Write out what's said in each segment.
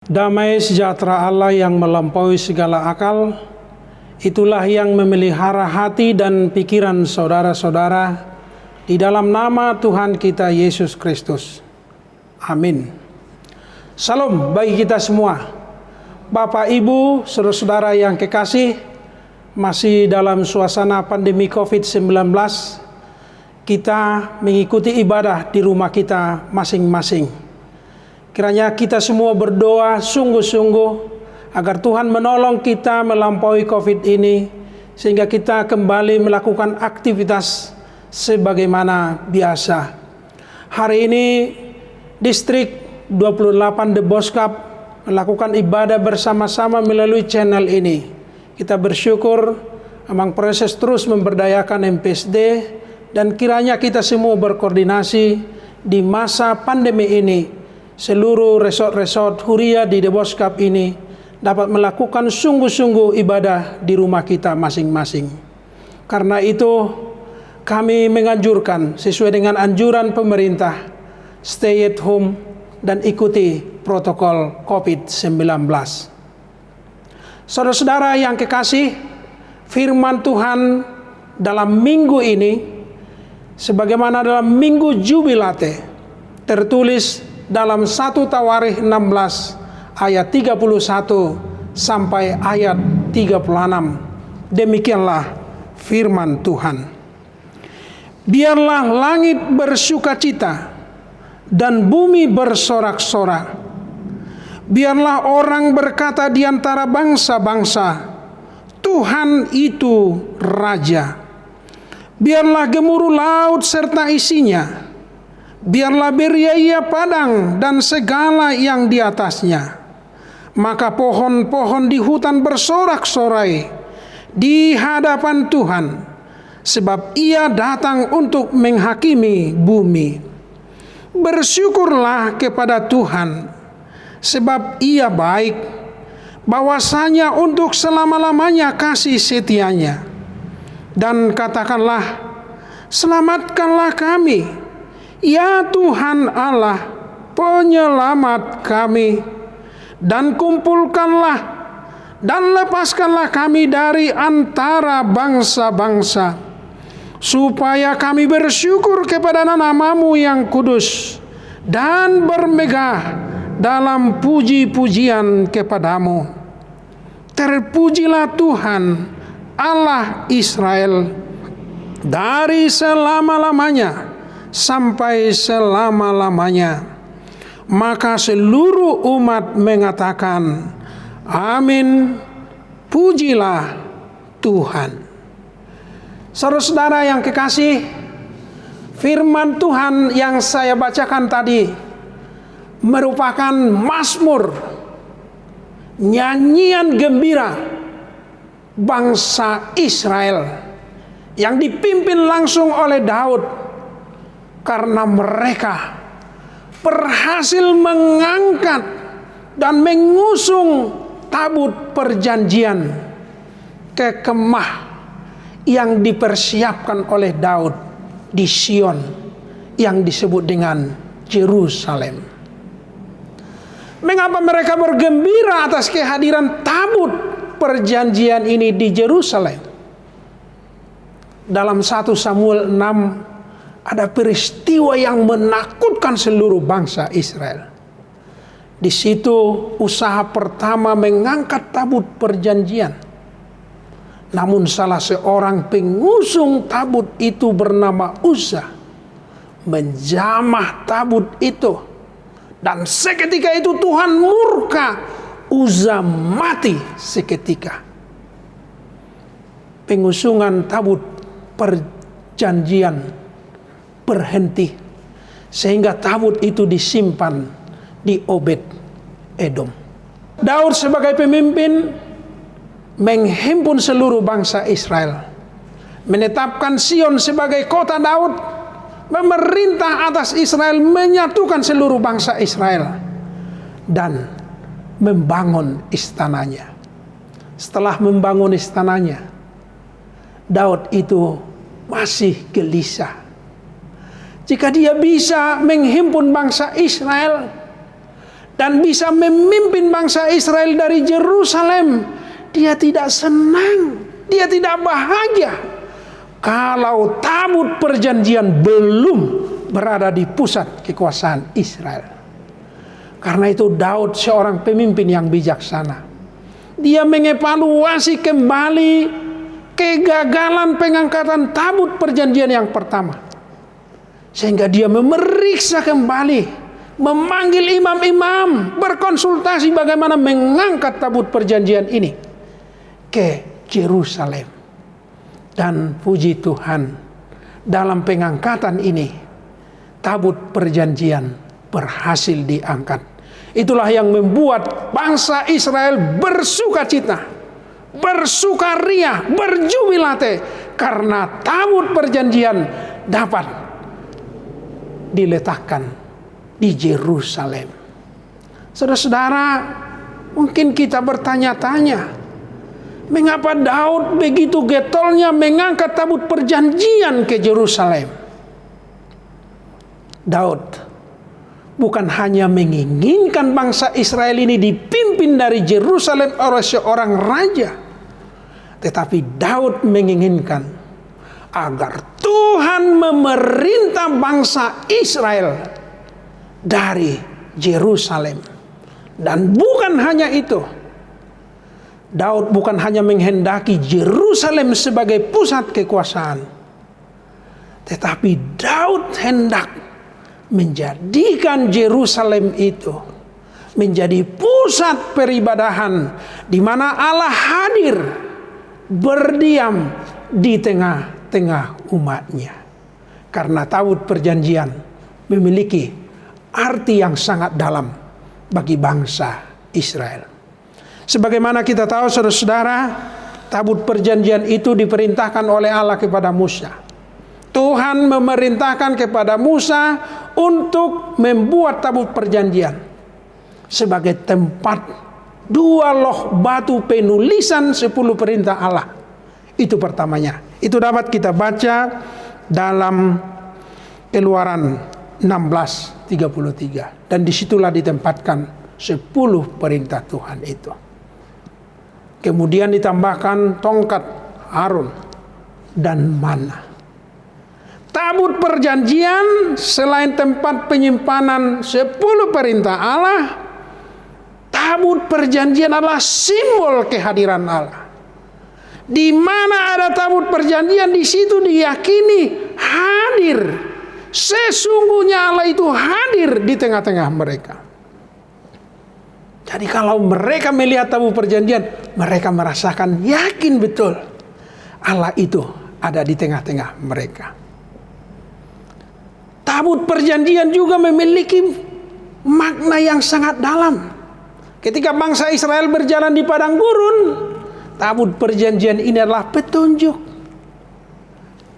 Damai sejahtera Allah yang melampaui segala akal, itulah yang memelihara hati dan pikiran saudara-saudara di dalam nama Tuhan kita Yesus Kristus. Amin. Salam bagi kita semua. Bapak, Ibu, saudara-saudara yang kekasih, masih dalam suasana pandemi COVID-19, kita mengikuti ibadah di rumah kita masing-masing. Kiranya kita semua berdoa sungguh-sungguh agar Tuhan menolong kita melampaui COVID ini, sehingga kita kembali melakukan aktivitas sebagaimana biasa. Hari ini distrik 28 The Boskap melakukan ibadah bersama-sama melalui channel ini. Kita bersyukur Amang Proses terus memberdayakan MPSD, dan kiranya kita semua berkoordinasi di masa pandemi ini. Seluruh resort-resort Huria di The Boskap ini dapat melakukan sungguh-sungguh ibadah di rumah kita masing-masing. Karena itu kami menganjurkan sesuai dengan anjuran pemerintah, stay at home dan ikuti protokol COVID-19. Saudara-saudara yang kekasih, firman Tuhan dalam minggu ini, sebagaimana dalam minggu Jubilate, tertulis dalam 1 Tawarikh 16 ayat 31 sampai ayat 36. Demikianlah firman Tuhan. Biarlah langit bersukacita dan bumi bersorak-sorak. Biarlah orang berkata di antara bangsa-bangsa, Tuhan itu Raja. Biarlah gemuruh laut serta isinya. Biarlah beriaya padang dan segala yang di atasnya. Maka pohon-pohon di hutan bersorak-sorai di hadapan Tuhan, sebab Ia datang untuk menghakimi bumi. Bersyukurlah kepada Tuhan, sebab Ia baik, bahwasanya untuk selama-lamanya kasih setianya. Dan katakanlah, selamatkanlah kami, ya Tuhan Allah, penyelamat kami, dan kumpulkanlah dan lepaskanlah kami dari antara bangsa-bangsa, supaya kami bersyukur kepada nama-Mu yang kudus dan bermegah dalam puji-pujian kepadamu. Terpujilah Tuhan Allah Israel dari selama-lamanya sampai selama-lamanya. Maka seluruh umat mengatakan, amin, pujilah Tuhan. Saudara-saudara yang kekasih, firman Tuhan yang saya bacakan tadi merupakan mazmur, nyanyian gembira bangsa Israel yang dipimpin langsung oleh Daud, karena mereka berhasil mengangkat dan mengusung tabut perjanjian ke kemah yang dipersiapkan oleh Daud di Sion yang disebut dengan Yerusalem. Mengapa mereka bergembira atas kehadiran tabut perjanjian ini di Yerusalem? Dalam 1 Samuel 6 ada peristiwa yang menakutkan seluruh bangsa Israel. Di situ usaha pertama mengangkat tabut perjanjian. Namun salah seorang pengusung tabut itu bernama Uzza menjamah tabut itu. Dan seketika itu Tuhan murka, Uzza mati seketika. Pengusungan tabut perjanjian berhenti, sehingga tabut itu disimpan di Obed Edom. Daud sebagai pemimpin menghimpun seluruh bangsa Israel, menetapkan Sion sebagai kota Daud, memerintah atas Israel, menyatukan seluruh bangsa Israel, dan membangun istananya. Setelah membangun istananya, Daud itu masih gelisah. Jika dia bisa menghimpun bangsa Israel dan bisa memimpin bangsa Israel dari Yerusalem, dia tidak senang, dia tidak bahagia kalau tabut perjanjian belum berada di pusat kekuasaan Israel. Karena itu Daud seorang pemimpin yang bijaksana. Dia mengevaluasi kembali kegagalan pengangkatan tabut perjanjian yang pertama. Sehingga dia memeriksa kembali, memanggil imam-imam, berkonsultasi bagaimana mengangkat tabut perjanjian ini ke Yerusalem. Dan puji Tuhan, dalam pengangkatan ini tabut perjanjian berhasil diangkat. Itulah yang membuat bangsa Israel bersukacita, bersukaria, berjubilate, karena tabut perjanjian dapat diletakkan di Yerusalem. Saudara-saudara, mungkin kita bertanya-tanya, mengapa Daud begitu getolnya mengangkat tabut perjanjian ke Yerusalem? Daud bukan hanya menginginkan bangsa Israel ini dipimpin dari Yerusalem oleh seorang raja, tetapi Daud menginginkan agar Tuhan memerintah bangsa Israel dari Yerusalem. Dan bukan hanya itu, Daud bukan hanya menghendaki Yerusalem sebagai pusat kekuasaan, tetapi Daud hendak menjadikan Yerusalem itu menjadi pusat peribadahan di mana Allah hadir berdiam di tengah-tengah umatnya. Karena tabut perjanjian memiliki arti yang sangat dalam bagi bangsa Israel. Sebagaimana kita tahu, saudara-saudara, tabut perjanjian itu diperintahkan oleh Allah kepada Musa. Tuhan memerintahkan kepada Musa untuk membuat tabut perjanjian sebagai tempat 2 loh batu penulisan 10 perintah Allah. Itu pertamanya. Itu dapat kita baca dalam Keluaran 16:33. Dan disitulah ditempatkan 10 perintah Tuhan itu. Kemudian ditambahkan tongkat Harun dan mana. Tabut perjanjian selain tempat penyimpanan 10 perintah Allah, tabut perjanjian adalah simbol kehadiran Allah. Di mana ada tabut perjanjian, di situ diyakini hadir. Sesungguhnya Allah itu hadir di tengah-tengah mereka. Jadi kalau mereka melihat tabut perjanjian, mereka merasakan yakin betul Allah itu ada di tengah-tengah mereka. Tabut perjanjian juga memiliki makna yang sangat dalam. Ketika bangsa Israel berjalan di padang gurun, tabut perjanjian ini adalah petunjuk.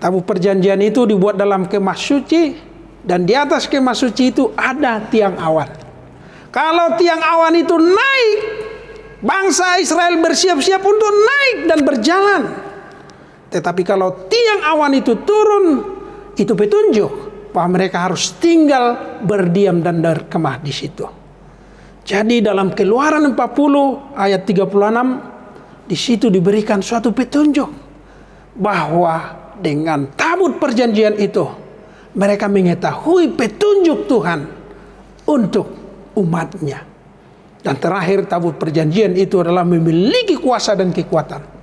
Tabut perjanjian itu dibuat dalam kemah suci, dan di atas kemah suci itu ada tiang awan. Kalau tiang awan itu naik, bangsa Israel bersiap-siap untuk naik dan berjalan. Tetapi kalau tiang awan itu turun, itu petunjuk bahwa mereka harus tinggal berdiam dan berkemah di situ. Jadi dalam Keluaran 40 ayat 36, di situ diberikan suatu petunjuk bahwa dengan tabut perjanjian itu mereka mengetahui petunjuk Tuhan untuk umatnya. Dan terakhir, tabut perjanjian itu adalah memiliki kuasa dan kekuatan.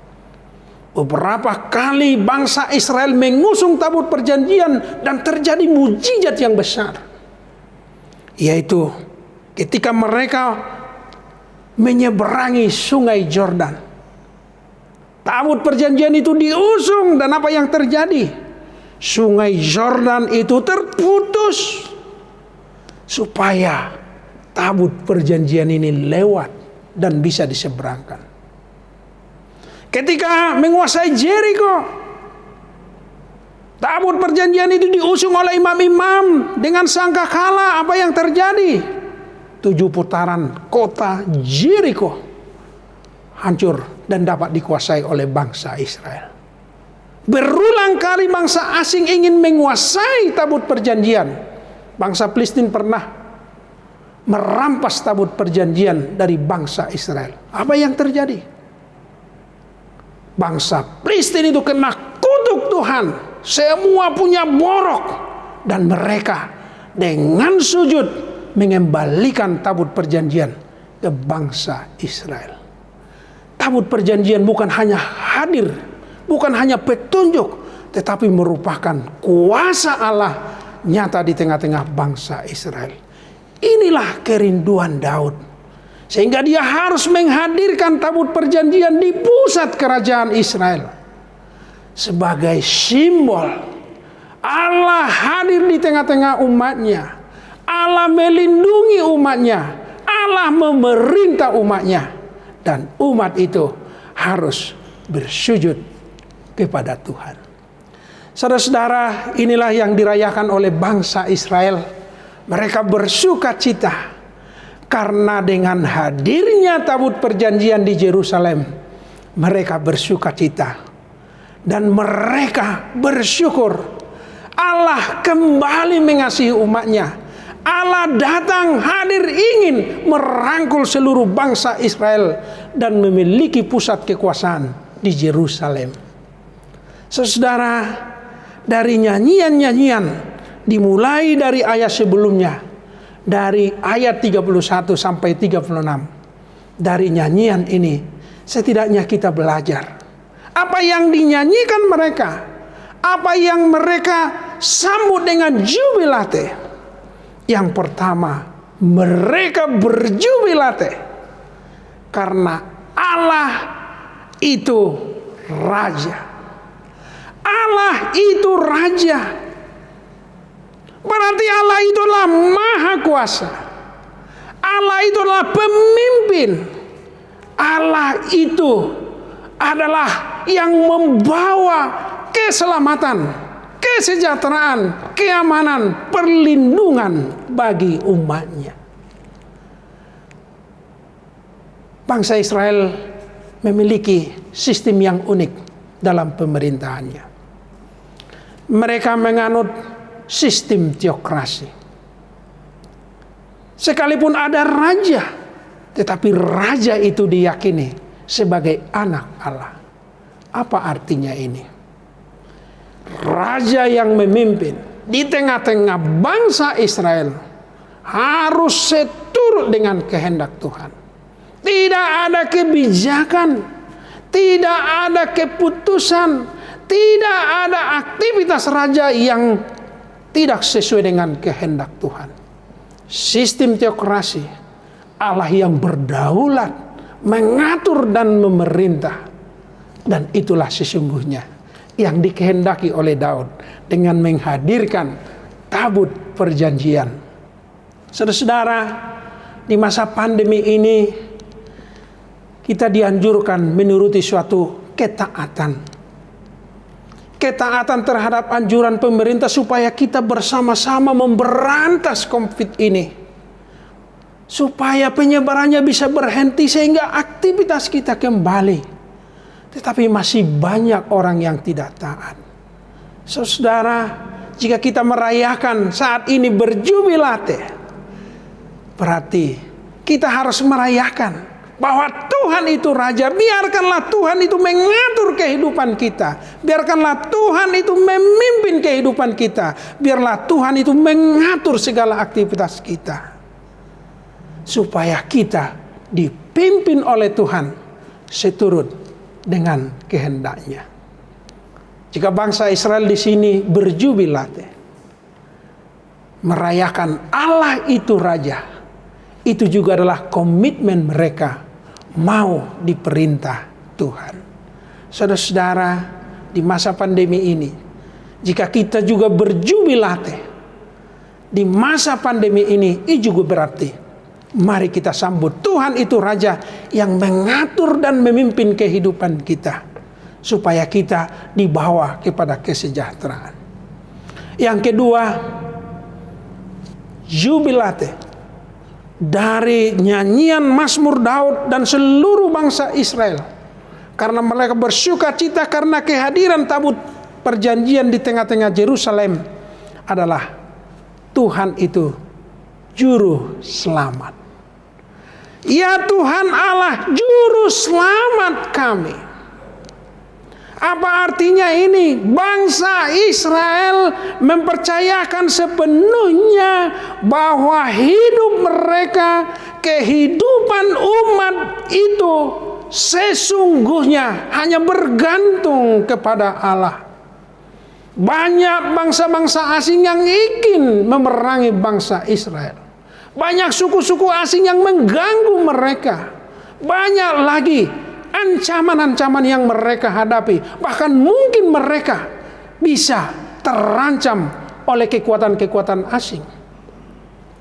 Beberapa kali bangsa Israel mengusung tabut perjanjian dan terjadi mujizat yang besar. Yaitu ketika mereka menyeberangi sungai Yordan. Tabut perjanjian itu diusung, dan apa yang terjadi? Sungai Yordan itu terputus supaya tabut perjanjian ini lewat dan bisa diseberangkan. Ketika menguasai Jericho, tabut perjanjian itu diusung oleh imam-imam dengan sangkakala. Apa yang terjadi? 7 putaran kota Jericho hancur dan dapat dikuasai oleh bangsa Israel. Berulang kali bangsa asing ingin menguasai tabut perjanjian. Bangsa Palestina pernah merampas tabut perjanjian dari bangsa Israel. Apa yang terjadi? Bangsa Filistin itu kena kutuk Tuhan. Semua punya borok. Dan mereka dengan sujud mengembalikan tabut perjanjian ke bangsa Israel. Tabut perjanjian bukan hanya hadir, bukan hanya petunjuk, tetapi merupakan kuasa Allah nyata di tengah-tengah bangsa Israel. Inilah kerinduan Daud. Sehingga dia harus menghadirkan tabut perjanjian di pusat kerajaan Israel. Sebagai simbol Allah hadir di tengah-tengah umatnya. Allah melindungi umatnya. Allah memerintah umatnya. Dan umat itu harus bersujud kepada Tuhan. Saudara-saudara, inilah yang dirayakan oleh bangsa Israel. Mereka bersuka cita karena dengan hadirnya tabut perjanjian di Yerusalem, mereka bersuka cita dan mereka bersyukur. Allah kembali mengasihi umatnya. Allah datang hadir ingin merangkul seluruh bangsa Israel dan memiliki pusat kekuasaan di Yerusalem. Saudara, dari nyanyian-nyanyian dimulai dari ayat sebelumnya, dari ayat 31 sampai 36. Dari nyanyian ini setidaknya kita belajar apa yang dinyanyikan mereka, apa yang mereka sambut dengan jubilate. Yang pertama, mereka berjubilate karena Allah itu Raja. Allah itu Raja. Berarti Allah itulah Maha Kuasa. Allah itulah pemimpin. Allah itu adalah yang membawa keselamatan, kesejahteraan, keamanan, perlindungan bagi umatnya. Bangsa Israel memiliki sistem yang unik dalam pemerintahannya. Mereka menganut sistem teokrasi. Sekalipun ada raja, tetapi raja itu diyakini sebagai anak Allah. Apa artinya ini? Raja yang memimpin di tengah-tengah bangsa Israel harus seturut dengan kehendak Tuhan. Tidak ada kebijakan, tidak ada keputusan, tidak ada aktivitas raja yang tidak sesuai dengan kehendak Tuhan. Sistem teokrasi, Allah yang berdaulat, mengatur dan memerintah. Dan itulah sesungguhnya yang dikehendaki oleh Daud dengan menghadirkan tabut perjanjian. Saudara-saudara, di masa pandemi ini kita dianjurkan menuruti suatu ketaatan. Ketaatan terhadap anjuran pemerintah supaya kita bersama-sama memberantas COVID ini. Supaya penyebarannya bisa berhenti sehingga aktivitas kita kembali. Tetapi masih banyak orang yang tidak taat. Saudara, jika kita merayakan saat ini berjubilate, berarti kita harus merayakan bahwa Tuhan itu Raja. Biarkanlah Tuhan itu mengatur kehidupan kita. Biarkanlah Tuhan itu memimpin kehidupan kita. Biarlah Tuhan itu mengatur segala aktivitas kita. Supaya kita dipimpin oleh Tuhan seturut dengan kehendaknya. Jika bangsa Israel di sini berjubilate, merayakan Allah itu Raja, itu juga adalah komitmen mereka mau diperintah Tuhan. Saudara-saudara, di masa pandemi ini, jika kita juga berjubilate di masa pandemi ini, itu juga berarti mari kita sambut Tuhan itu Raja yang mengatur dan memimpin kehidupan kita supaya kita dibawa kepada kesejahteraan. Yang kedua, jubilate dari nyanyian Mazmur Daud dan seluruh bangsa Israel. Karena mereka bersuka cita karena kehadiran tabut perjanjian di tengah-tengah Yerusalem adalah Tuhan itu juru selamat. Ya Tuhan Allah, juru selamat kami. Apa artinya ini? Bangsa Israel mempercayakan sepenuhnya bahwa hidup mereka, kehidupan umat itu sesungguhnya hanya bergantung kepada Allah. Banyak bangsa-bangsa asing yang ingin memerangi bangsa Israel. Banyak suku-suku asing yang mengganggu mereka. Banyak lagi ancaman-ancaman yang mereka hadapi. Bahkan mungkin mereka bisa terancam oleh kekuatan-kekuatan asing.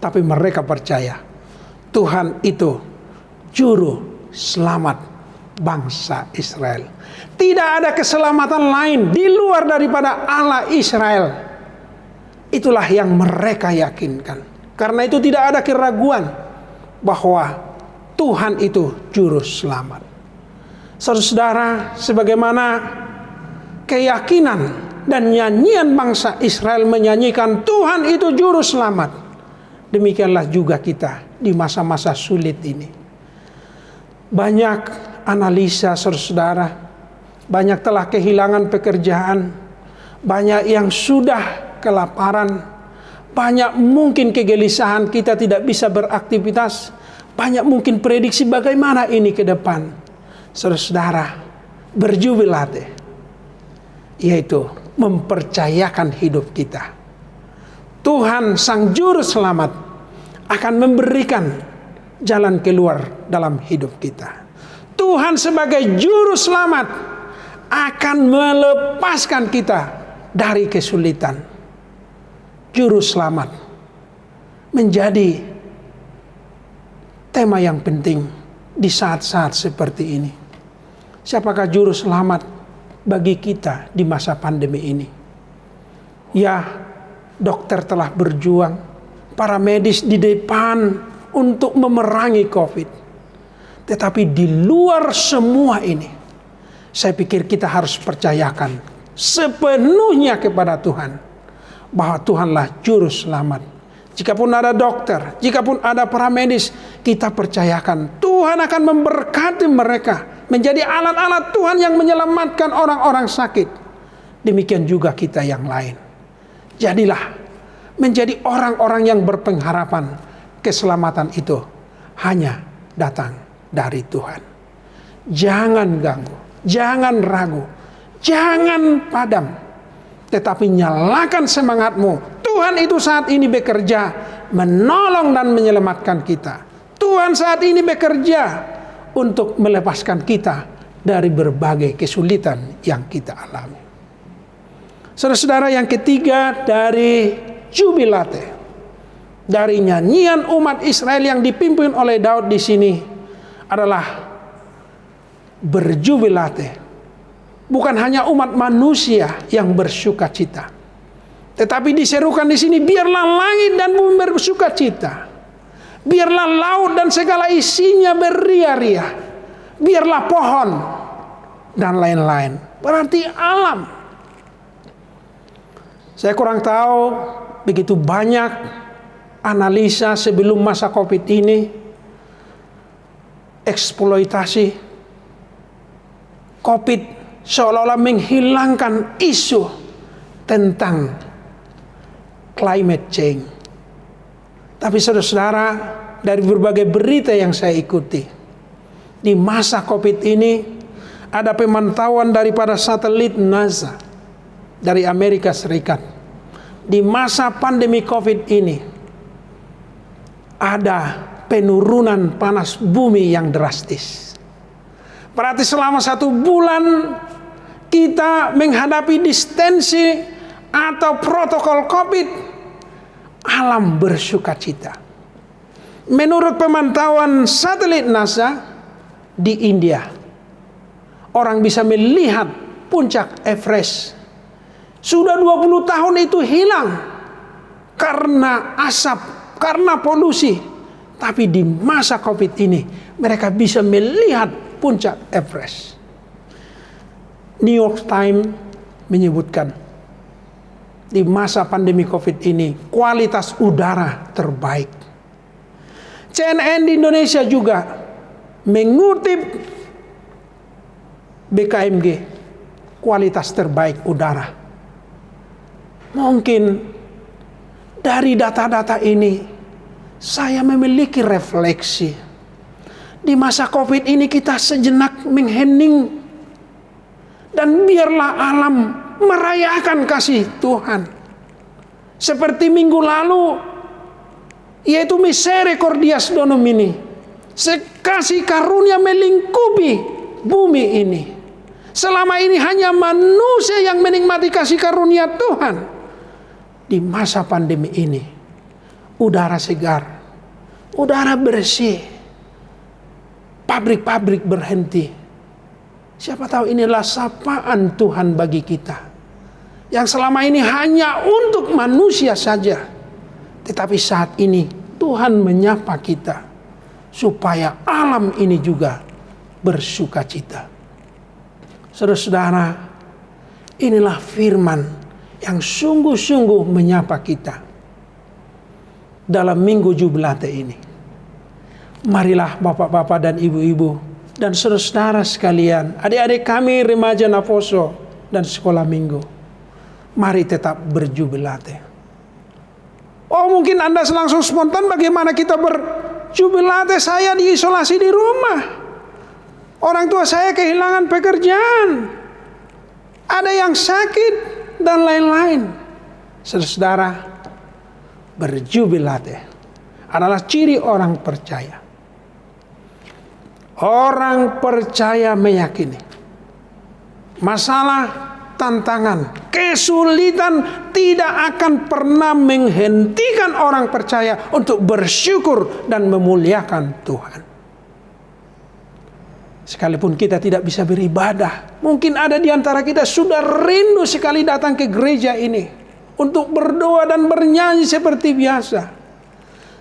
Tapi mereka percaya Tuhan itu juru selamat bangsa Israel. Tidak ada keselamatan lain di luar daripada Allah Israel. Itulah yang mereka yakinkan. Karena itu tidak ada keraguan bahwa Tuhan itu juru selamat. Saudara-saudara, sebagaimana keyakinan dan nyanyian bangsa Israel menyanyikan Tuhan itu juru selamat, demikianlah juga kita di masa-masa sulit ini. Banyak analisa saudara-saudara, banyak telah kehilangan pekerjaan, banyak yang sudah kelaparan, banyak mungkin kegelisahan kita tidak bisa beraktivitas, banyak mungkin prediksi bagaimana ini ke depan. Saudara-saudara, berjubilateh, yaitu mempercayakan hidup kita. Tuhan Sang Juru Selamat akan memberikan jalan keluar dalam hidup kita. Tuhan sebagai Juru Selamat akan melepaskan kita dari kesulitan. Juru Selamat menjadi tema yang penting di saat-saat seperti ini. Siapakah Juru Selamat bagi kita di masa pandemi ini? Ya, dokter telah berjuang, para medis di depan untuk memerangi COVID. Tetapi di luar semua ini, saya pikir kita harus percayakan sepenuhnya kepada Tuhan. Bahwa Tuhanlah juru selamat. Jikapun ada dokter, jikapun ada para medis, kita percayakan Tuhan akan memberkati mereka, menjadi alat-alat Tuhan yang menyelamatkan orang-orang sakit. Demikian juga kita yang lain. Jadilah menjadi orang-orang yang berpengharapan keselamatan itu hanya datang dari Tuhan. Jangan ganggu, jangan ragu, jangan padam. Tetapi nyalakan semangatmu. Tuhan itu saat ini bekerja menolong dan menyelamatkan kita. Tuhan saat ini bekerja untuk melepaskan kita dari berbagai kesulitan yang kita alami. Saudara-saudara, yang ketiga dari jubilate, dari nyanyian umat Israel yang dipimpin oleh Daud di sini adalah berjubilate. Bukan hanya umat manusia yang bersuka cita, tetapi diserukan di sini, biarlah langit dan bumi bersuka cita, biarlah laut dan segala isinya beria-ria, biarlah pohon dan lain-lain. Berarti alam. Saya kurang tahu begitu banyak analisa sebelum masa COVID ini, eksploitasi COVID seolah-olah menghilangkan isu tentang climate change. Tapi saudara-saudara, dari berbagai berita yang saya ikuti, di masa COVID ini ada pemantauan daripada satelit NASA dari Amerika Serikat. Di masa pandemi COVID ini ada penurunan panas bumi yang drastis. Berarti selama 1 bulan kita menghadapi distensi atau protokol COVID, alam bersuka cita. Menurut pemantauan satelit NASA di India, orang bisa melihat puncak Everest. Sudah 20 tahun itu hilang karena asap, karena polusi. Tapi di masa COVID ini mereka bisa melihat puncak Everest. New York Times menyebutkan di masa pandemi COVID ini kualitas udara terbaik CNN di Indonesia juga mengutip BKMG, kualitas terbaik udara. Mungkin dari data-data ini saya memiliki refleksi. Di masa COVID ini kita sejenak menghening dan biarlah alam merayakan kasih Tuhan. Seperti minggu lalu, yaitu Misericordias Domini, kasih karunia melingkupi bumi ini. Selama ini hanya manusia yang menikmati kasih karunia Tuhan. Di masa pandemi ini, udara segar, udara bersih, pabrik-pabrik berhenti. Siapa tahu inilah sapaan Tuhan bagi kita, yang selama ini hanya untuk manusia saja. Tetapi saat ini Tuhan menyapa kita supaya alam ini juga bersukacita. Saudara-saudara, inilah firman yang sungguh-sungguh menyapa kita dalam Minggu Jubilate ini. Marilah bapak-bapak dan ibu-ibu dan saudara-saudara sekalian, adik-adik kami remaja Naposo dan sekolah minggu, mari tetap berjubilate. Oh, mungkin Anda langsung spontan, bagaimana kita berjubilate? Saya diisolasi di rumah, orang tua saya kehilangan pekerjaan, ada yang sakit dan lain-lain. Saudara, berjubilate adalah ciri orang percaya. Orang percaya meyakini masalah, tantangan, kesulitan tidak akan pernah menghentikan orang percaya untuk bersyukur dan memuliakan Tuhan. Sekalipun kita tidak bisa beribadah, mungkin ada di antara kita sudah rindu sekali datang ke gereja ini untuk berdoa dan bernyanyi seperti biasa.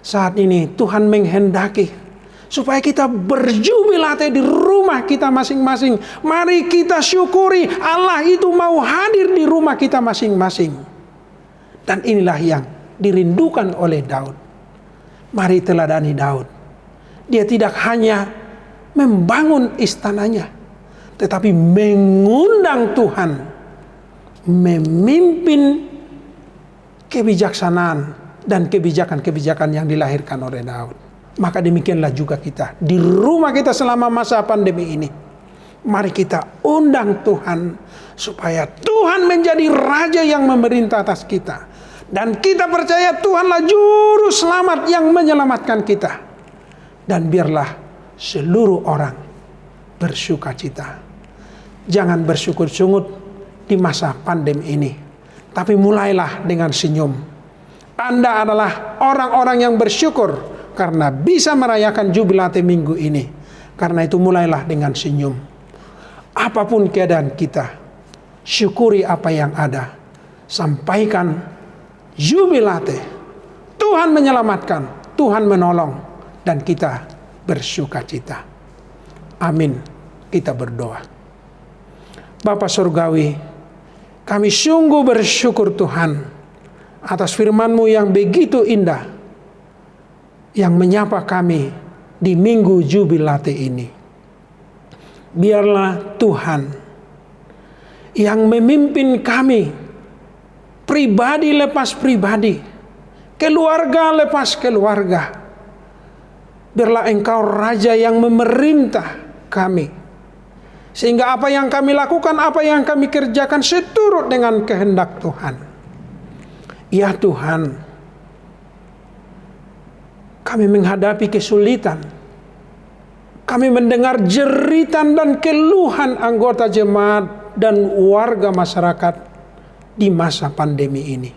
Saat ini Tuhan menghendaki supaya kita berjubilate di rumah kita masing-masing. Mari kita syukuri Allah itu mau hadir di rumah kita masing-masing. Dan inilah yang dirindukan oleh Daud. Mari teladani Daud. Dia tidak hanya membangun istananya, tetapi mengundang Tuhan memimpin kebijaksanaan dan kebijakan-kebijakan yang dilahirkan oleh Daud. Maka demikianlah juga kita di rumah kita selama masa pandemi ini. Mari kita undang Tuhan supaya Tuhan menjadi raja yang memerintah atas kita. Dan kita percaya Tuhanlah juru selamat yang menyelamatkan kita. Dan biarlah seluruh orang bersukacita. Jangan bersungut-sungut di masa pandemi ini, tapi mulailah dengan senyum. Anda adalah orang-orang yang bersyukur karena bisa merayakan jubilate minggu ini. Karena itu mulailah dengan senyum. Apapun keadaan kita, syukuri apa yang ada. Sampaikan jubilate. Tuhan menyelamatkan, Tuhan menolong, dan kita bersukacita. Amin. Kita berdoa. Bapa Surgawi, kami sungguh bersyukur Tuhan atas firman-Mu yang begitu indah, yang menyapa kami di Minggu Jubilate ini. Biarlah Tuhan yang memimpin kami, pribadi lepas pribadi, keluarga lepas keluarga. Biarlah Engkau Raja yang memerintah kami, sehingga apa yang kami lakukan, apa yang kami kerjakan seturut dengan kehendak Tuhan. Ya Tuhan, kami menghadapi kesulitan. Kami mendengar jeritan dan keluhan anggota jemaat dan warga masyarakat di masa pandemi ini.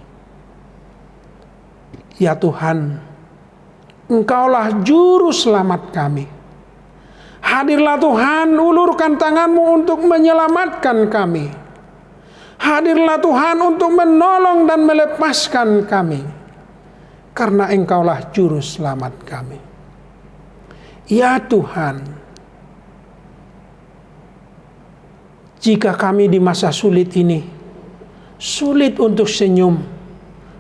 Ya Tuhan, Engkaulah juru selamat kami. Hadirlah Tuhan, ulurkan tangan-Mu untuk menyelamatkan kami. Hadirlah Tuhan untuk menolong dan melepaskan kami. Karena Engkaulah juru selamat kami. Ya Tuhan, jika kami di masa sulit ini, sulit untuk senyum,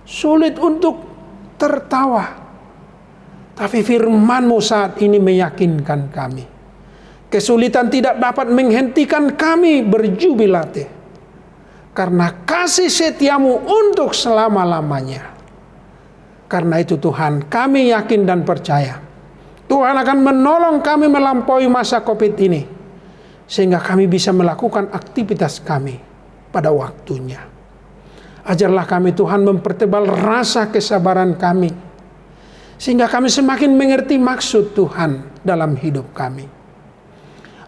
sulit untuk tertawa, Tapi firman-Mu saat ini meyakinkan kami. Kesulitan tidak dapat menghentikan kami berjubilate. Karena kasih setia-Mu untuk selama-lamanya. Karena itu Tuhan, kami yakin dan percaya. Tuhan akan menolong kami melampaui masa COVID ini. Sehingga kami bisa melakukan aktivitas kami pada waktunya. Ajarlah kami Tuhan mempertebal rasa kesabaran kami. Sehingga kami semakin mengerti maksud Tuhan dalam hidup kami.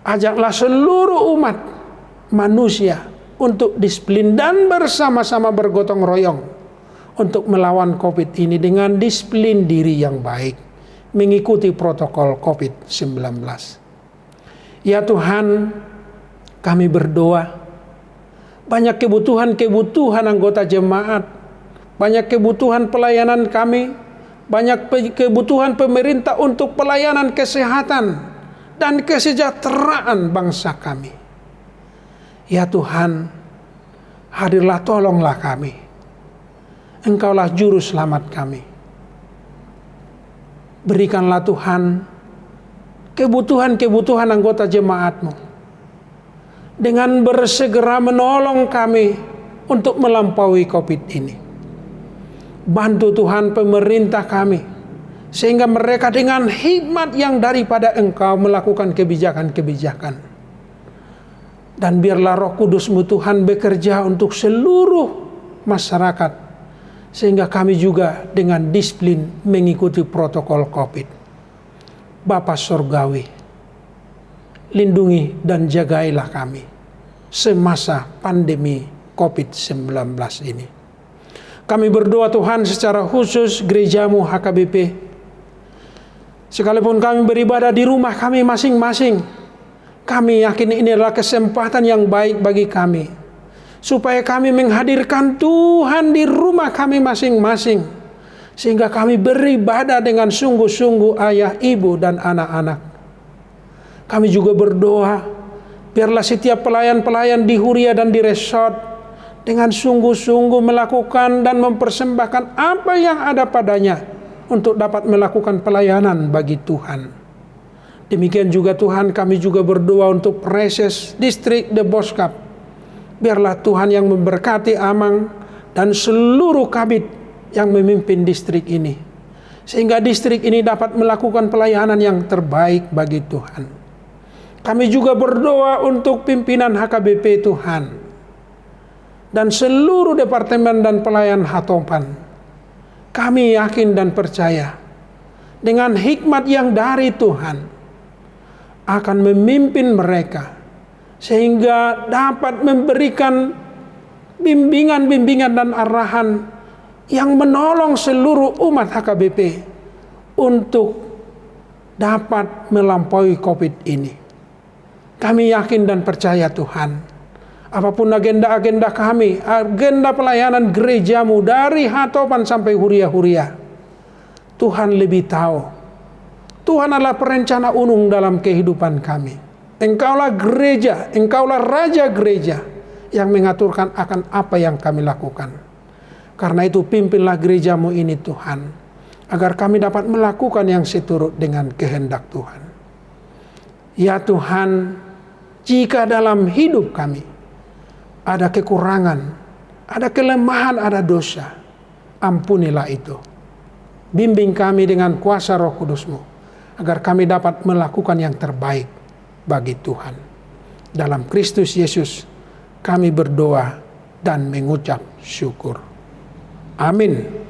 Ajaklah seluruh umat manusia untuk disiplin dan bersama-sama bergotong royong untuk melawan COVID ini dengan disiplin diri yang baik, mengikuti protokol COVID-19. Ya Tuhan, kami berdoa, banyak kebutuhan-kebutuhan anggota jemaat, banyak kebutuhan pelayanan kami, banyak kebutuhan pemerintah untuk pelayanan kesehatan dan kesejahteraan bangsa kami. Ya Tuhan, hadirlah tolonglah kami. Engkaulah juru selamat kami. Berikanlah Tuhan kebutuhan-kebutuhan anggota jemaat-Mu dengan bersegera menolong kami untuk melampaui COVID ini. Bantu Tuhan pemerintah kami, sehingga mereka dengan hikmat yang daripada Engkau melakukan kebijakan-kebijakan. Dan biarlah Roh Kudus-Mu Tuhan bekerja untuk seluruh masyarakat, sehingga kami juga dengan disiplin mengikuti protokol COVID. Bapa Surgawi, lindungi dan jagailah kami semasa pandemi COVID-19 ini. Kami berdoa Tuhan secara khusus gereja-Mu HKBP. Sekalipun kami beribadah di rumah kami masing-masing, kami yakin ini adalah kesempatan yang baik bagi kami, supaya kami menghadirkan Tuhan di rumah kami masing-masing, sehingga kami beribadah dengan sungguh-sungguh ayah, ibu, dan anak-anak. Kami juga berdoa, biarlah setiap pelayan-pelayan di Huria dan di resort dengan sungguh-sungguh melakukan dan mempersembahkan apa yang ada padanya untuk dapat melakukan pelayanan bagi Tuhan. Demikian juga Tuhan, kami juga berdoa untuk Preses Distrik De Boskap. Biarlah Tuhan yang memberkati Amang dan seluruh kabit yang memimpin distrik ini, sehingga distrik ini dapat melakukan pelayanan yang terbaik bagi Tuhan. Kami juga berdoa untuk pimpinan HKBP Tuhan, dan seluruh departemen dan pelayan Hatopan. Kami yakin dan percaya dengan hikmat yang dari Tuhan akan memimpin mereka, sehingga dapat memberikan bimbingan-bimbingan dan arahan yang menolong seluruh umat HKBP untuk dapat melampaui COVID ini. Kami yakin dan percaya Tuhan, apapun agenda-agenda kami, agenda pelayanan gereja-Mu dari Hatopan sampai Huria-Huria, Tuhan lebih tahu. Tuhan adalah perencana unung dalam kehidupan kami. Engkaulah gereja, Engkaulah Raja gereja yang mengaturkan akan apa yang kami lakukan. Karena itu pimpinlah gereja-Mu ini Tuhan, agar kami dapat melakukan yang seturut dengan kehendak Tuhan. Ya Tuhan, jika dalam hidup kami ada kekurangan, ada kelemahan, ada dosa, ampunilah itu. Bimbing kami dengan kuasa Roh Kudus-Mu, agar kami dapat melakukan yang terbaik bagi Tuhan. Dalam Kristus Yesus kami berdoa dan mengucap syukur. Amin.